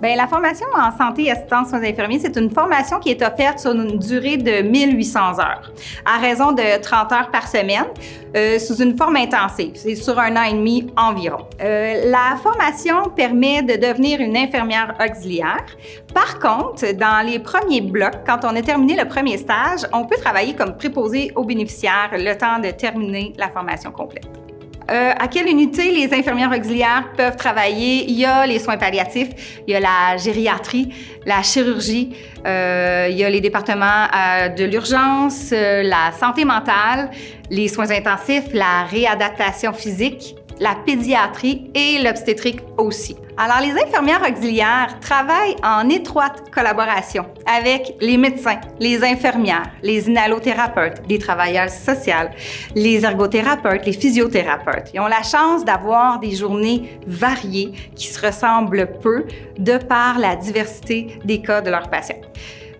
Bien, la formation en santé et assistance aux infirmiers, c'est une formation qui est offerte sur une durée de 1800 heures, à raison de 30 heures par semaine, sous une forme intensive. C'est sur 1 an et demi environ. La formation permet de devenir une infirmière auxiliaire. Par contre, dans les premiers blocs, quand on a terminé le premier stage, on peut travailler comme préposé aux bénéficiaires le temps de terminer la formation complète. À quelle unité les infirmières auxiliaires peuvent travailler? Il y a les soins palliatifs, il y a la gériatrie, la chirurgie, il y a les départements de l'urgence, la santé mentale, les soins intensifs, la réadaptation physique, la pédiatrie et l'obstétrique aussi. Alors, les infirmières auxiliaires travaillent en étroite collaboration avec les médecins, les infirmières, les inhalothérapeutes, les travailleurs sociaux, les ergothérapeutes, les physiothérapeutes. Ils ont la chance d'avoir des journées variées qui se ressemblent peu de par la diversité des cas de leurs patients.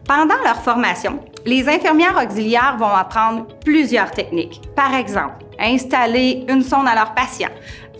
Pendant leur formation, les infirmières auxiliaires vont apprendre plusieurs techniques. Par exemple, installer une sonde à leurs patients,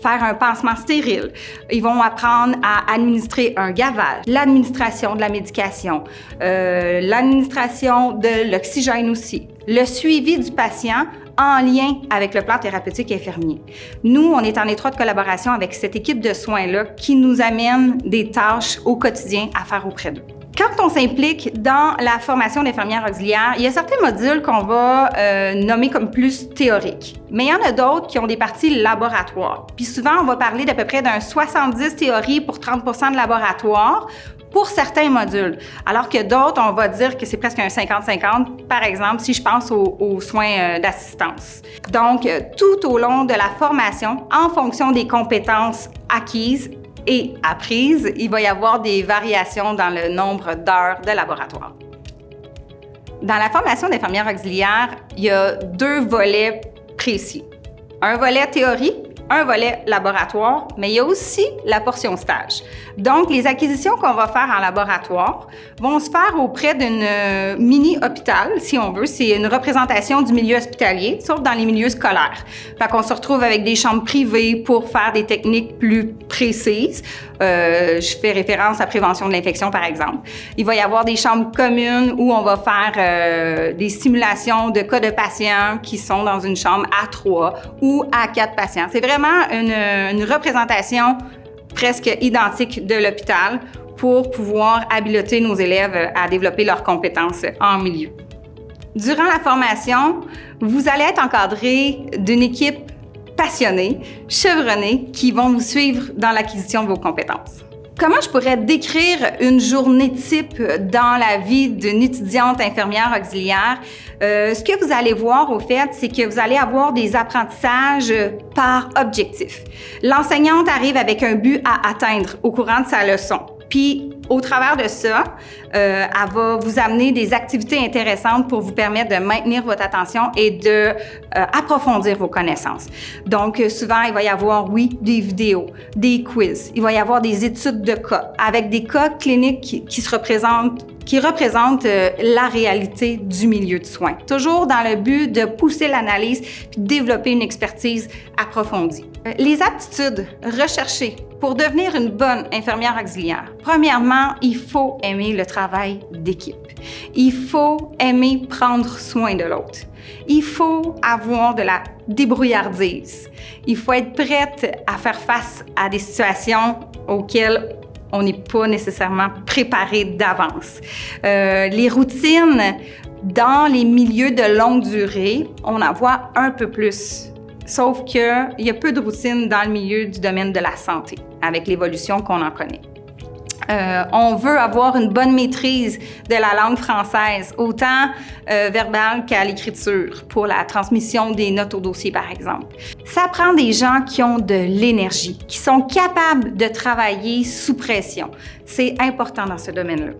faire un pansement stérile. Ils vont apprendre à administrer un gavage, l'administration de la médication, l'administration de l'oxygène aussi, le suivi du patient en lien avec le plan thérapeutique infirmier. Nous, on est en étroite collaboration avec cette équipe de soins-là qui nous amène des tâches au quotidien à faire auprès d'eux. Quand on s'implique dans la formation d'infirmières auxiliaires, il y a certains modules qu'on va nommer comme plus théoriques. Mais il y en a d'autres qui ont des parties laboratoires. Puis souvent, on va parler d'à peu près d'un 70 théories pour 30 % de laboratoire pour certains modules. Alors que d'autres, on va dire que c'est presque un 50-50, par exemple, si je pense aux soins d'assistance. Donc, tout au long de la formation, en fonction des compétences acquises, et apprises, il va y avoir des variations dans le nombre d'heures de laboratoire. Dans la formation d'infirmière auxiliaire, il y a 2 volets précis. Un volet théorie, un volet laboratoire, mais il y a aussi la portion stage. Donc, les acquisitions qu'on va faire en laboratoire vont se faire auprès d'une mini-hôpital, si on veut. C'est une représentation du milieu hospitalier, sauf dans les milieux scolaires. Fait qu'on se retrouve avec des chambres privées pour faire des techniques plus précises. Je fais référence à prévention de l'infection, par exemple. Il va y avoir des chambres communes où on va faire des simulations de cas de patients qui sont dans une chambre à 3 ou à 4 patients. C'est vraiment une représentation presque identique de l'hôpital pour pouvoir habiliter nos élèves à développer leurs compétences en milieu. Durant la formation, vous allez être encadré d'une équipe passionnés, chevronnés, qui vont vous suivre dans l'acquisition de vos compétences. Comment je pourrais décrire une journée type dans la vie d'une étudiante infirmière auxiliaire? Ce que vous allez voir, au fait, c'est que vous allez avoir des apprentissages par objectif. L'enseignante arrive avec un but à atteindre au courant de sa leçon. Puis, au travers de ça, elle va vous amener des activités intéressantes pour vous permettre de maintenir votre attention et de approfondir vos connaissantes. Donc, souvent, il va y avoir, oui, des vidéos, des quiz. Il va y avoir des études de cas avec des cas cliniques qui représentent la réalité du milieu de soins. Toujours dans le but de pousser l'analyse puis de développer une expertise approfondie. Les aptitudes recherchées pour devenir une bonne infirmière auxiliaire. Premièrement, il faut aimer le travail d'équipe. Il faut aimer prendre soin de l'autre. Il faut avoir de la débrouillardise. Il faut être prête à faire face à des situations auxquelles on n'est pas nécessairement préparé d'avance. Les routines dans les milieux de longue durée, on en voit un peu plus. Sauf qu'il y a peu de routines dans le milieu du domaine de la santé, avec l'évolution qu'on en connaît. On veut avoir une bonne maîtrise de la langue française, autant verbale qu'à l'écriture, pour la transmission des notes au dossier, par exemple. Ça prend des gens qui ont de l'énergie, qui sont capables de travailler sous pression. C'est important dans ce domaine-là.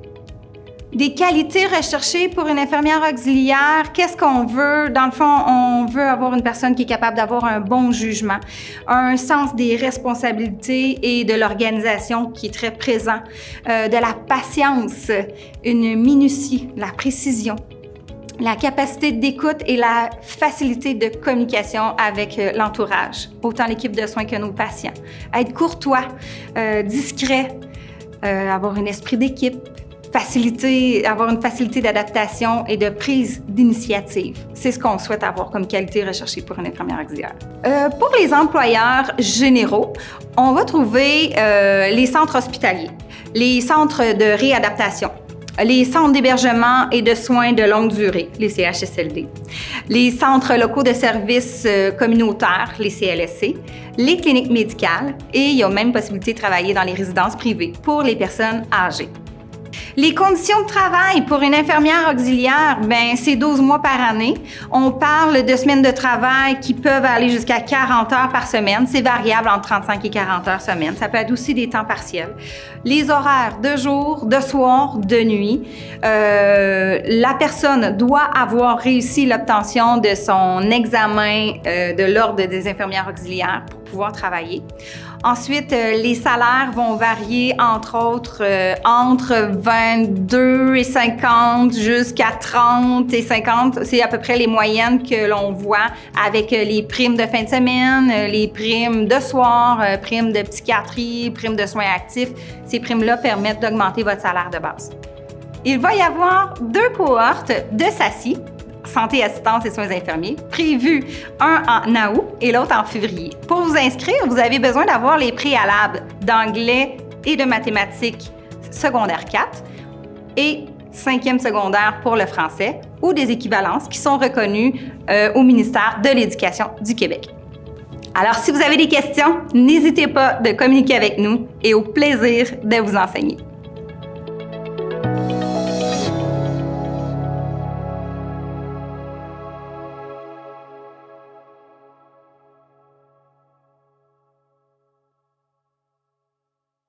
Des qualités recherchées pour une infirmière auxiliaire, qu'est-ce qu'on veut? Dans le fond, on veut avoir une personne qui est capable d'avoir un bon jugement, un sens des responsabilités et de l'organisation qui est très présent, de la patience, une minutie, la précision, la capacité d'écoute et la facilité de communication avec l'entourage, autant l'équipe de soins que nos patients. Être courtois, discret, avoir un esprit d'équipe, avoir une facilité d'adaptation et de prise d'initiative. C'est ce qu'on souhaite avoir comme qualité recherchée pour une infirmière auxiliaire. Pour les employeurs généraux, on va trouver les centres hospitaliers, les centres de réadaptation, les centres d'hébergement et de soins de longue durée, les CHSLD, les centres locaux de services communautaires, les CLSC, les cliniques médicales et il y a même possibilité de travailler dans les résidences privées pour les personnes âgées. Les conditions de travail pour une infirmière auxiliaire, c'est 12 mois par année. On parle de semaines de travail qui peuvent aller jusqu'à 40 heures par semaine. C'est variable entre 35 et 40 heures semaine. Ça peut être aussi des temps partiels. Les horaires de jour, de soir, de nuit. La personne doit avoir réussi l'obtention de son examen de l'Ordre des infirmières auxiliaires pour pouvoir travailler. Ensuite, les salaires vont varier, entre autres, entre 22 et 50 jusqu'à 30 et 50. C'est à peu près les moyennes que l'on voit avec les primes de fin de semaine, les primes de soir, primes de psychiatrie, primes de soins actifs. Ces primes-là permettent d'augmenter votre salaire de base. Il va y avoir 2 cohortes de SACI, santé, assistance et soins infirmiers, prévus, un en août et l'autre en février. Pour vous inscrire, vous avez besoin d'avoir les préalables d'anglais et de mathématiques secondaire 4 et 5e secondaire pour le français ou des équivalences qui sont reconnues au ministère de l'Éducation du Québec. Alors, si vous avez des questions, n'hésitez pas de communiquer avec nous et au plaisir de vous enseigner.